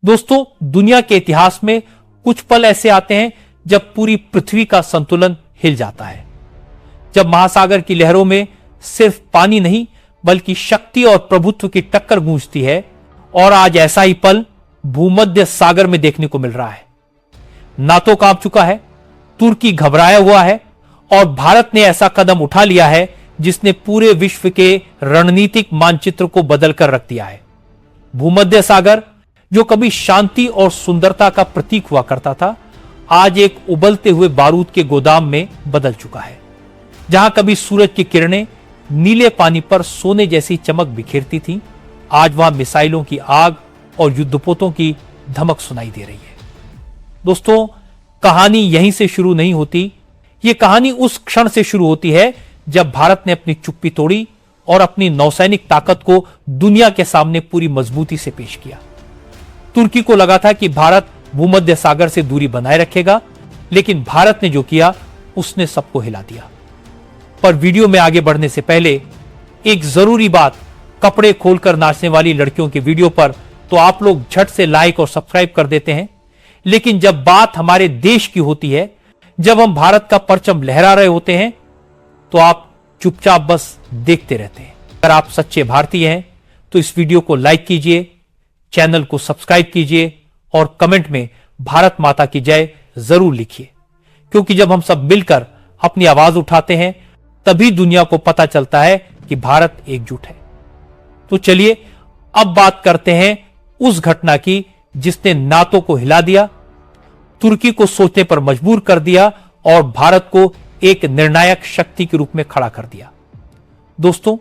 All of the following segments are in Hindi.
दोस्तों, दुनिया के इतिहास में कुछ पल ऐसे आते हैं जब पूरी पृथ्वी का संतुलन हिल जाता है, जब महासागर की लहरों में सिर्फ पानी नहीं बल्कि शक्ति और प्रभुत्व की टक्कर गूंजती है। और आज ऐसा ही पल भूमध्य सागर में देखने को मिल रहा है। नाटो कांप चुका है, तुर्की घबराया हुआ है और भारत ने ऐसा कदम उठा लिया है जिसने पूरे विश्व के रणनीतिक मानचित्र को बदल कर रख दिया है। भूमध्य सागर, जो कभी शांति और सुंदरता का प्रतीक हुआ करता था, आज एक उबलते हुए बारूद के गोदाम में बदल चुका है। जहां कभी सूरज की किरणें नीले पानी पर सोने जैसी चमक बिखेरती थी, आज वहां मिसाइलों की आग और युद्धपोतों की धमक सुनाई दे रही है। दोस्तों, कहानी यहीं से शुरू नहीं होती। यह कहानी उस क्षण से शुरू होती है जब भारत ने अपनी चुप्पी तोड़ी और अपनी नौसैनिक ताकत को दुनिया के सामने पूरी मजबूती से पेश किया। तुर्की को लगा था कि भारत भूमध्य सागर से दूरी बनाए रखेगा, लेकिन भारत ने जो किया उसने सबको हिला दिया। पर वीडियो में आगे बढ़ने से पहले एक जरूरी बात, कपड़े खोलकर नाचने वाली लड़कियों के वीडियो पर तो आप लोग झट से लाइक और सब्सक्राइब कर देते हैं, लेकिन जब बात हमारे देश की होती है, जब हम भारत का परचम लहरा रहे होते हैं, तो आप चुपचाप बस देखते रहते हैं। अगर आप सच्चे भारतीय हैं तो इस वीडियो को लाइक कीजिए, चैनल को सब्सक्राइब कीजिए और कमेंट में भारत माता की जय जरूर लिखिए, क्योंकि जब हम सब मिलकर अपनी आवाज उठाते हैं तभी दुनिया को पता चलता है कि भारत एकजुट है। तो चलिए अब बात करते हैं उस घटना की जिसने नाटो को हिला दिया, तुर्की को सोचने पर मजबूर कर दिया और भारत को एक निर्णायक शक्ति के रूप में खड़ा कर दिया। दोस्तों,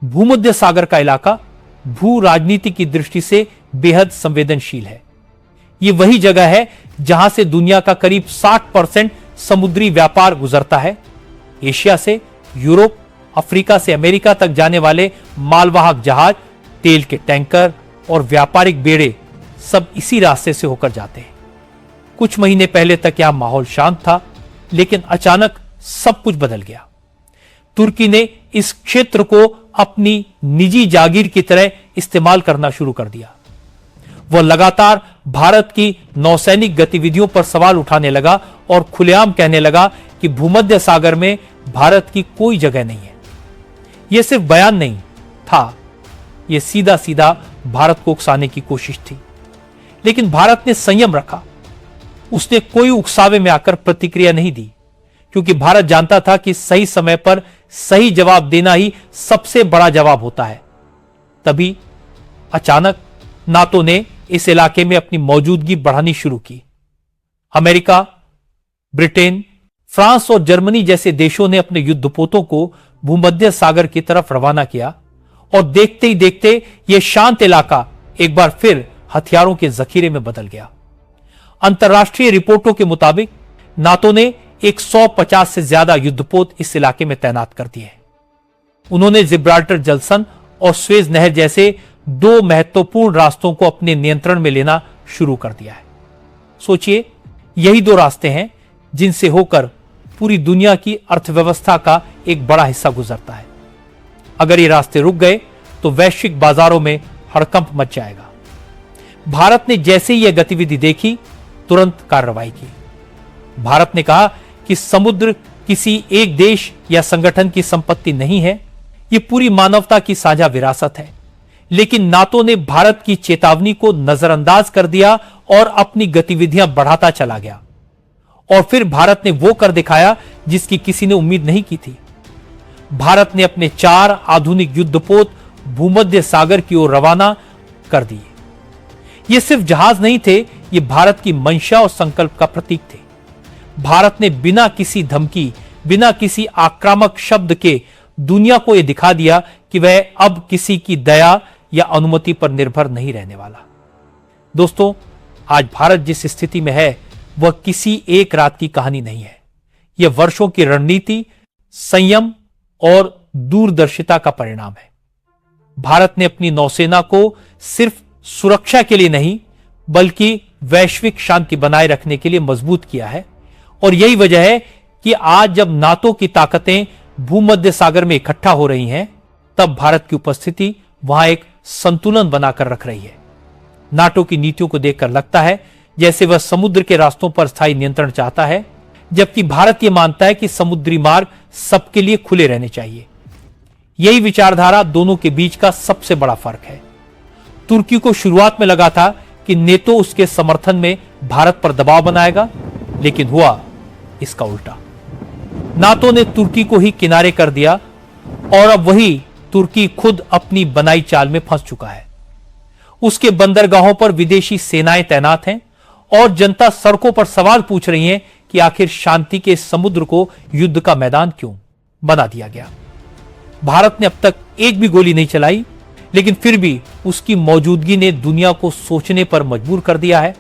भूमध्य सागर का इलाका भू राजनीति की दृष्टि से बेहद संवेदनशील है। यह वही जगह है जहां से दुनिया का करीब 60% समुद्री व्यापार गुजरता है। एशिया से यूरोप, अफ्रीका से अमेरिका तक जाने वाले मालवाहक जहाज, तेल के टैंकर और व्यापारिक बेड़े सब इसी रास्ते से होकर जाते हैं। कुछ महीने पहले तक यहां माहौल शांत था, लेकिन अचानक सब कुछ बदल गया। तुर्की ने इस क्षेत्र को अपनी निजी जागीर की तरह इस्तेमाल करना शुरू कर दिया। वह लगातार भारत की नौसैनिक गतिविधियों पर सवाल उठाने लगा और खुलेआम कहने लगा कि भूमध्य सागर में भारत की कोई जगह नहीं है। यह सिर्फ बयान नहीं था, यह सीधा सीधा भारत को उकसाने की कोशिश थी। लेकिन भारत ने संयम रखा। उसने कोई उकसावे में आकर प्रतिक्रिया नहीं दी, क्योंकि भारत जानता था कि सही समय पर सही जवाब देना ही सबसे बड़ा जवाब होता है। तभी अचानक नाटो ने इस इलाके में अपनी मौजूदगी बढ़ानी शुरू की। अमेरिका, ब्रिटेन, फ्रांस और जर्मनी जैसे देशों ने अपने युद्धपोतों को भूमध्य सागर की तरफ रवाना किया और देखते ही देखते यह शांत इलाका एक बार फिर हथियारों के जखीरे में बदल गया। अंतर्राष्ट्रीय रिपोर्टों के मुताबिक नाटो ने 150 से ज्यादा युद्धपोत इस इलाके में तैनात कर दिए हैं। उन्होंने जिब्राल्टर जलसन और स्वेज नहर जैसे दो महत्वपूर्ण रास्तों को अपने नियंत्रण में लेना शुरू कर दिया है। सोचिए, यही दो रास्ते हैं जिनसे होकर पूरी दुनिया की अर्थव्यवस्था का एक बड़ा हिस्सा गुजरता है। अगर ये रास्ते रुक गए तो वैश्विक बाजारों में हड़कंप मच जाएगा। भारत ने जैसे ही यह गतिविधि देखी, तुरंत कार्रवाई की। भारत ने कहा कि समुद्र किसी एक देश या संगठन की संपत्ति नहीं है, यह पूरी मानवता की साझा विरासत है। लेकिन नाटो ने भारत की चेतावनी को नजरअंदाज कर दिया और अपनी गतिविधियां बढ़ाता चला गया। और फिर भारत ने वो कर दिखाया जिसकी किसी ने उम्मीद नहीं की थी। भारत ने अपने 4 आधुनिक युद्धपोत भूमध्य सागर की ओर रवाना कर दिए। ये सिर्फ जहाज नहीं थे, ये भारत की मंशा और संकल्प का प्रतीक थे। भारत ने बिना किसी धमकी, बिना किसी आक्रामक शब्द के दुनिया को यह दिखा दिया कि वह अब किसी की दया या अनुमति पर निर्भर नहीं रहने वाला। दोस्तों, आज भारत जिस स्थिति में है वह किसी एक रात की कहानी नहीं है। यह वर्षों की रणनीति, संयम और दूरदर्शिता का परिणाम है। भारत ने अपनी नौसेना को सिर्फ सुरक्षा के लिए नहीं बल्कि वैश्विक शांति बनाए रखने के लिए मजबूत किया है। और यही वजह है कि आज जब नाटो की ताकतें भूमध्य सागर में इकट्ठा हो रही हैं, तब भारत की उपस्थिति वहां एक संतुलन बनाकर रख रही है। नाटो की नीतियों को देखकर लगता है जैसे वह समुद्र के रास्तों पर स्थायी नियंत्रण चाहता है, जबकि भारत यह मानता है कि समुद्री मार्ग सबके लिए खुले रहने चाहिए। यही विचारधारा दोनों के बीच का सबसे बड़ा फर्क है। तुर्की को शुरुआत में लगा था कि नेटो उसके समर्थन में भारत पर दबाव बनाएगा, लेकिन हुआ इसका उल्टा। नाटो ने तुर्की को ही किनारे कर दिया और अब वही तुर्की खुद अपनी बनाई चाल में फंस चुका है। उसके बंदरगाहों पर विदेशी सेनाएं तैनात हैं और जनता सड़कों पर सवाल पूछ रही है कि आखिर शांति के समुद्र को युद्ध का मैदान क्यों बना दिया गया। भारत ने अब तक एक भी गोली नहीं चलाई, लेकिन फिर भी उसकी मौजूदगी ने दुनिया को सोचने पर मजबूर कर दिया है।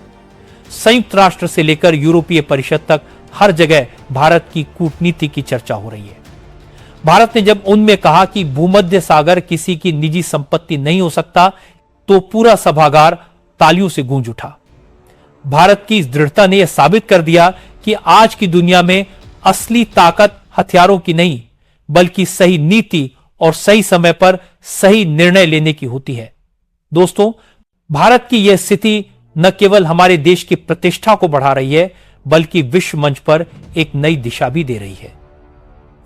संयुक्त राष्ट्र से लेकर यूरोपीय परिषद तक हर जगह भारत की कूटनीति की चर्चा हो रही है। भारत ने जब उनमें कहा कि भूमध्य सागर किसी की निजी संपत्ति नहीं हो सकता, तो पूरा सभागार तालियों से गूंज उठा। भारत की इस दृढ़ता ने यह साबित कर दिया कि आज की दुनिया में असली ताकत हथियारों की नहीं, बल्कि सही नीति और सही समय पर सही निर्णय लेने की होती है। दोस्तों, भारत की यह स्थिति न केवल हमारे देश की प्रतिष्ठा को बढ़ा रही है, बल्कि विश्व मंच पर एक नई दिशा भी दे रही है।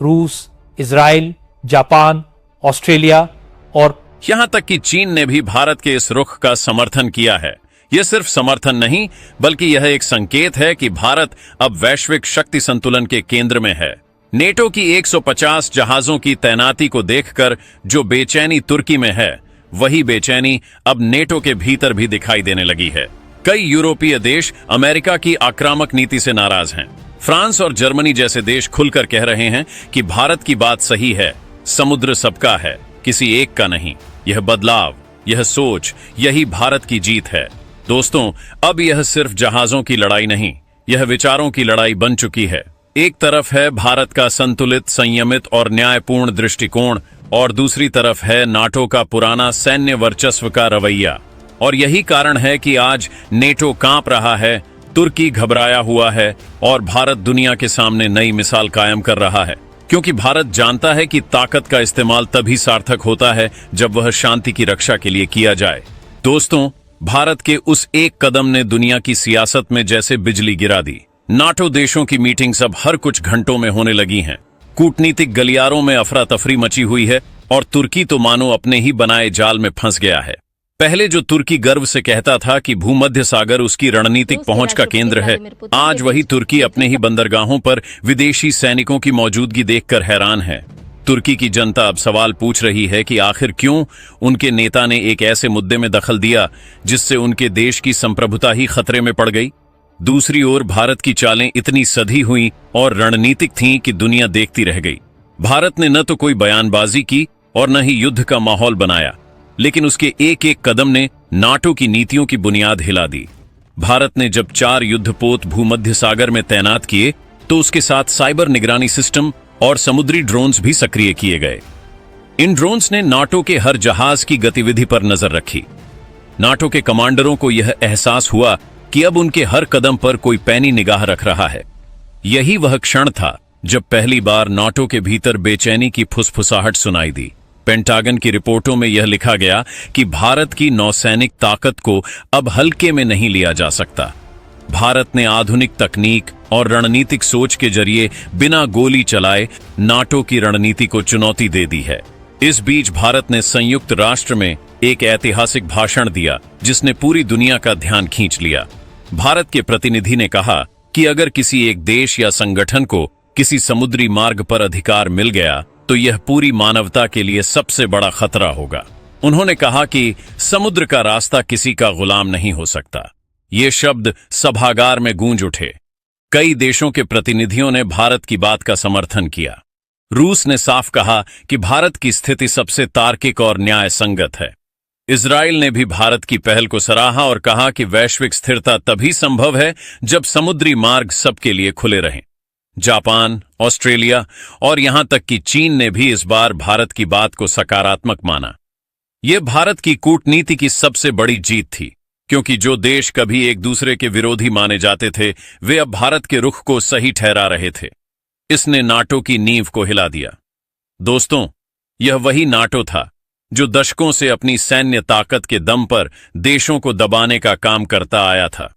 रूस, इजराइल, जापान, ऑस्ट्रेलिया और यहां तक कि चीन ने भी भारत के इस रुख का समर्थन किया है। यह सिर्फ समर्थन नहीं, बल्कि यह एक संकेत है कि भारत अब वैश्विक शक्ति संतुलन के केंद्र में है। नेटो की 150 जहाजों की तैनाती को देखकर जो बेचैनी तुर्की में है, वही बेचैनी अब नेटो के भीतर भी दिखाई देने लगी है। कई यूरोपीय देश अमेरिका की आक्रामक नीति से नाराज हैं। फ्रांस और जर्मनी जैसे देश खुलकर कह रहे हैं कि भारत की बात सही है, समुद्र सबका है, किसी एक का नहीं। यह बदलाव, यह सोच, यही भारत की जीत है। दोस्तों, अब यह सिर्फ जहाजों की लड़ाई नहीं, यह विचारों की लड़ाई बन चुकी है। एक तरफ है भारत का संतुलित, संयमित और न्यायपूर्ण दृष्टिकोण, और दूसरी तरफ है नाटो का पुराना सैन्य वर्चस्व का रवैया। और यही कारण है कि आज नेटो कांप रहा है, तुर्की घबराया हुआ है और भारत दुनिया के सामने नई मिसाल कायम कर रहा है। क्योंकि भारत जानता है कि ताकत का इस्तेमाल तभी सार्थक होता है जब वह शांति की रक्षा के लिए किया जाए। दोस्तों, भारत के उस एक कदम ने दुनिया की सियासत में जैसे बिजली गिरा दी। नाटो देशों की मीटिंग्स अब हर कुछ घंटों में होने लगी हैं। कूटनीतिक गलियारों में अफरा तफरी मची हुई है और तुर्की तो मानो अपने ही बनाए जाल में फंस गया है। पहले जो तुर्की गर्व से कहता था कि भूमध्य सागर उसकी रणनीतिक पहुंच का केंद्र है, आज वही तुर्की अपने ही बंदरगाहों पर विदेशी सैनिकों की मौजूदगी देखकर हैरान है। तुर्की की जनता अब सवाल पूछ रही है कि आखिर क्यों उनके नेता ने एक ऐसे मुद्दे में दखल दिया जिससे उनके देश की संप्रभुता ही खतरे में पड़ गई। दूसरी ओर भारत की चालें इतनी सधी हुई और रणनीतिक थीं कि दुनिया देखती रह गई। भारत ने न तो कोई बयानबाजी की और न ही युद्ध का माहौल बनाया, लेकिन उसके एक एक कदम ने नाटो की नीतियों की बुनियाद हिला दी। भारत ने जब 4 युद्धपोत भूमध्य सागर में तैनात किए, तो उसके साथ साइबर निगरानी सिस्टम और समुद्री ड्रोन्स भी सक्रिय किए गए। इन ड्रोन्स ने नाटो के हर जहाज की गतिविधि पर नजर रखी। नाटो के कमांडरों को यह एहसास हुआ कि अब उनके हर कदम पर कोई पैनी निगाह रख रहा है। यही वह क्षण था जब पहली बार नाटो के भीतर बेचैनी की फुसफुसाहट सुनाई दी। पेंटागन की रिपोर्टों में यह लिखा गया कि भारत की नौसैनिक ताकत को अब हल्के में नहीं लिया जा सकता। भारत ने आधुनिक तकनीक और रणनीतिक सोच के जरिए बिना गोली चलाए नाटो की रणनीति को चुनौती दे दी है। इस बीच भारत ने संयुक्त राष्ट्र में एक ऐतिहासिक भाषण दिया जिसने पूरी दुनिया का ध्यान खींच लिया। भारत के प्रतिनिधि ने कहा कि अगर किसी एक देश या संगठन को किसी समुद्री मार्ग पर अधिकार मिल गया तो यह पूरी मानवता के लिए सबसे बड़ा खतरा होगा। उन्होंने कहा कि समुद्र का रास्ता किसी का गुलाम नहीं हो सकता। ये शब्द सभागार में गूंज उठे। कई देशों के प्रतिनिधियों ने भारत की बात का समर्थन किया। रूस ने साफ कहा कि भारत की स्थिति सबसे तार्किक और न्याय संगत है। इजराइल ने भी भारत की पहल को सराहा और कहा कि वैश्विक स्थिरता तभी संभव है जब समुद्री मार्ग सबके लिए खुले रहें। जापान, ऑस्ट्रेलिया और यहां तक कि चीन ने भी इस बार भारत की बात को सकारात्मक माना। यह भारत की कूटनीति की सबसे बड़ी जीत थी, क्योंकि जो देश कभी एक दूसरे के विरोधी माने जाते थे, वे अब भारत के रुख को सही ठहरा रहे थे। इसने नाटो की नींव को हिला दिया। दोस्तों, यह वही नाटो था जो दशकों से अपनी सैन्य ताकत के दम पर देशों को दबाने का काम करता आया था।